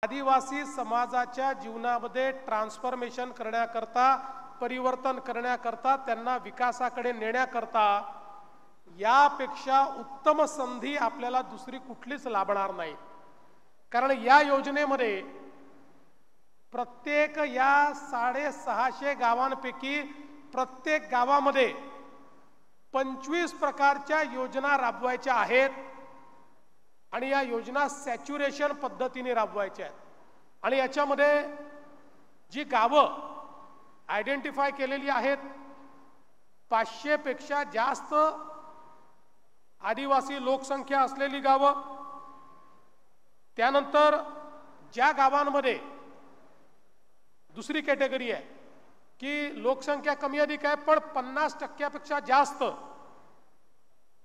आदिवासी समाजाच्या जीवनामध्ये ट्रान्सफॉर्मेशन करण्याकरता, परिवर्तन करण्याकरता, त्यांना विकासाकडे नेण्याकरता यापेक्षा उत्तम संधी आपल्याला दुसरी कुठलीच लाभणार नाही। कारण या योजनेमध्ये प्रत्येक या 650 गावांपैकी प्रत्येक गावामध्ये 25 प्रकारच्या योजना राबवायच्या आहेत आणि या योजना सॅच्युरेशन पद्धतीने राबवायच्या आहेत। आणि याच्यामध्ये जी गावं आयडेंटिफाय केलेली आहेत 500 पेक्षा जास्त आदिवासी लोकसंख्या असलेली गावं, त्यानंतर ज्या गावांमध्ये दुसरी कॅटेगरी आहे की लोकसंख्या कमी अधिक आहे पण 50% पेक्षा जास्त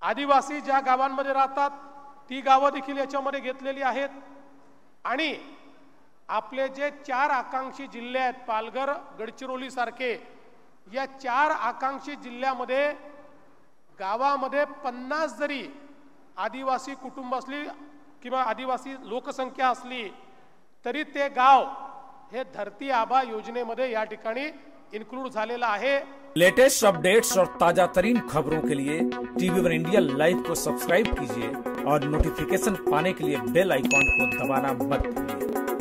आदिवासी ज्या गावांमध्ये राहतात ती गावं देखील याच्यामध्ये घेतलेली आहेत। आणि आपले जे 4 आकांक्षी जिल्हे आहेत, पालघर, गडचिरोली सारखे या 4 आकांक्षी जिल्ह्यामध्ये गावामध्ये 50 जरी आदिवासी कुटुंब असली किंवा आदिवासी लोकसंख्या असली तरी ते गाव हे धरती आबा योजनेमध्ये या ठिकाणी इन्क्लूड झालेला आहे। लेटेस्ट अपडेट्स और ताजा तरीन खबरों के लिए टीवी1 इंडिया लाइव को सब्सक्राइब कीजिए और नोटिफिकेशन पाने के लिए बेल आइकॉन को दबाना मत भूलिए।